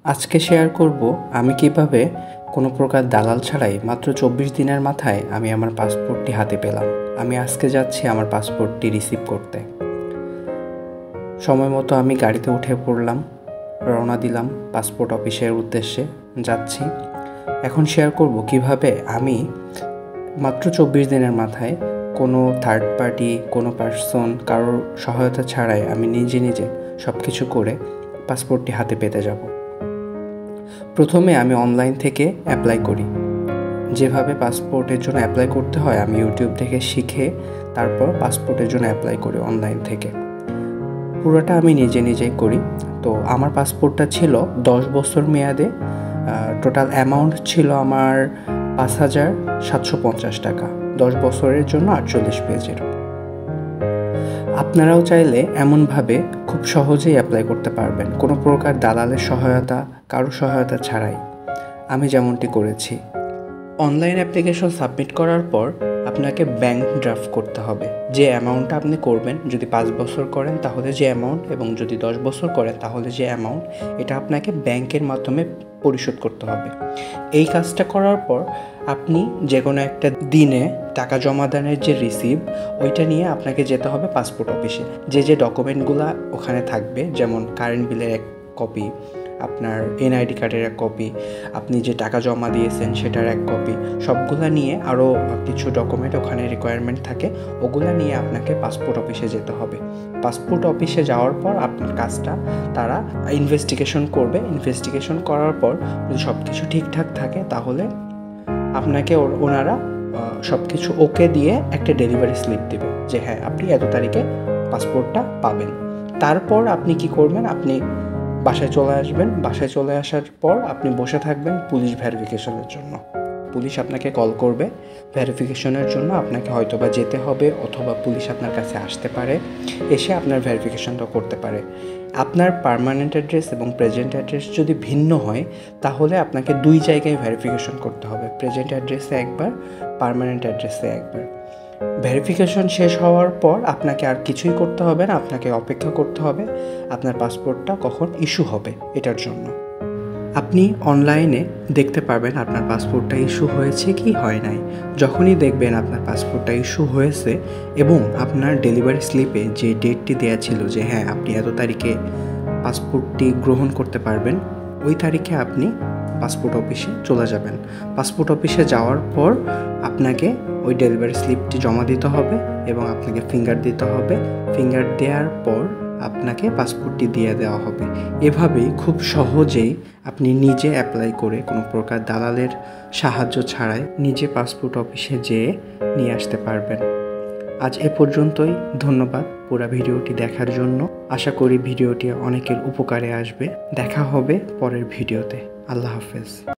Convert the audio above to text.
আজকে শেয়ার করব আমি কিভাবে কোনো প্রকার দালাল ছাড়াই মাত্র 24 দিনের মাথায় আমি আমার পাসপোর্টটি হাতে পেলাম। আমি আজকে যাচ্ছি আমার পাসপোর্টটি রিসিভ করতে। সময় মতো আমি গাড়িতে উঠে পড়লাম, রওনা দিলাম পাসপোর্ট অফিসের উদ্দেশ্যে যাচ্ছি। এখন শেয়ার করব কিভাবে আমি মাত্র 24 দিনের মাথায় কোনো থার্ড পার্টি, কোনো পার্সন, কারোর সহায়তা ছাড়াই আমি নিজে নিজে সব কিছু করে পাসপোর্টটি হাতে পেতে যাব। প্রথমে আমি অনলাইন থেকে অ্যাপ্লাই করি। যেভাবে পাসপোর্টের জন্য অ্যাপ্লাই করতে হয় আমি ইউটিউব থেকে শিখে তারপর পাসপোর্টের জন্য অ্যাপ্লাই করি অনলাইন থেকে। পুরোটা আমি নিজে নিজেই করি। তো আমার পাসপোর্টটা ছিল 10 বছর মেয়াদে। টোটাল অ্যামাউন্ট ছিল আমার 5,750 টাকা, 10 বছরের জন্য 48 পেজের। আপনারাও চাইলে এমনভাবে খুব সহজেই অ্যাপ্লাই করতে পারবেন, কোনো প্রকার দালালের সহায়তা, কারো সহায়তা ছাড়াই, আমি যেমনটি করেছি। অনলাইন অ্যাপ্লিকেশন সাবমিট করার পর আপনাকে ব্যাংক ড্রাফট করতে হবে। যে অ্যামাউন্টটা আপনি করবেন, যদি 5 বছর করেন তাহলে যে অ্যামাউন্ট, এবং যদি 10 বছর করেন তাহলে যে অ্যামাউন্ট, এটা আপনাকে ব্যাংকের মাধ্যমে পরিশোধ করতে হবে। এই কাজটা করার পর আপনি যে কোনো একটা দিনে টাকা জমা দানের যে রিসিভ, ওইটা নিয়ে আপনাকে যেতে হবে পাসপোর্ট অফিসে। যে ডকুমেন্টগুলো ওখানে থাকবে, যেমন কারেন্ট বিলের এক কপি, আপনার এনআইডি কার্ডের এক কপি, আপনি যে টাকা জমা দিয়েছেন সেটার এক কপি, সবগুলা নিয়ে আরও কিছু ডকুমেন্ট ওখানে রিকোয়ারমেন্ট থাকে, ওগুলা নিয়ে আপনাকে পাসপোর্ট অফিসে যেতে হবে। পাসপোর্ট অফিসে যাওয়ার পর আপনার কাজটা তারা ইনভেস্টিগেশন করবে। ইনভেস্টিগেশন করার পর যদি সব কিছু ঠিকঠাক থাকে তাহলে আপনাকে ওনারা সব কিছু ওকে দিয়ে একটা ডেলিভারি স্লিপ দেবে যে হ্যাঁ, আপনি এত তারিখে পাসপোর্টটা পাবেন। তারপর আপনি কি করবেন, আপনি বাসায় চলে আসবেন। বাসায় চলে আসার পর আপনি বসে থাকবেন পুলিশ ভেরিফিকেশনের জন্য। পুলিশ আপনাকে কল করবে ভেরিফিকেশনের জন্য। আপনাকে হয়তোবা যেতে হবে, অথবা পুলিশ আপনার কাছে আসতে পারে, এসে আপনার ভেরিফিকেশনটা করতে পারে। আপনার পার্মানেন্ট অ্যাড্রেস এবং প্রেজেন্ট অ্যাড্রেস যদি ভিন্ন হয় তাহলে আপনাকে 2 জায়গায় ভেরিফিকেশন করতে হবে, প্রেজেন্ট অ্যাড্রেসে একবার, পার্মানেন্ট অ্যাড্রেসে একবার। ভেরিফিকেশন শেষ হওয়ার পর আপনাকে আর কিছুই করতে হবে না, আপনাকে অপেক্ষা করতে হবে আপনার পাসপোর্টটা কখন ইস্যু হবে এটার জন্য। আপনি অনলাইনে দেখতে পারবেন আপনার পাসপোর্টটা ইস্যু হয়েছে কি হয় নাই। যখনই দেখবেন আপনার পাসপোর্টটা ইস্যু হয়েছে এবং আপনার ডেলিভারি স্লিপে যে ডেটটি দেওয়া ছিল যে হ্যাঁ, আপনি এত তারিখে পাসপোর্টটি গ্রহণ করতে পারবেন, ওই তারিখে আপনি পাসপোর্ট অফিসে চলে যাবেন। পাসপোর্ট অফিসে যাওয়ার পর আপনাকে ওই ডেলিভারি স্লিপটি জমা দিতে হবে এবং আপনাকে ফিঙ্গার দিতে হবে। ফিঙ্গার দেওয়ার পর আপনাকে পাসপোর্টটি দিয়ে দেওয়া হবে। এভাবেই খুব সহজেই আপনি নিজে অ্যাপ্লাই করে কোনো প্রকার দালালের সাহায্য ছাড়াই নিজে পাসপোর্ট অফিসে যেয়ে নিয়ে আসতে পারবেন। আজ এ পর্যন্তই। ধন্যবাদ পুরো ভিডিওটি দেখার জন্য। আশা করি ভিডিওটি অনেকের উপকারে আসবে। দেখা হবে পরের ভিডিওতে। আল্লাহ হাফেজ।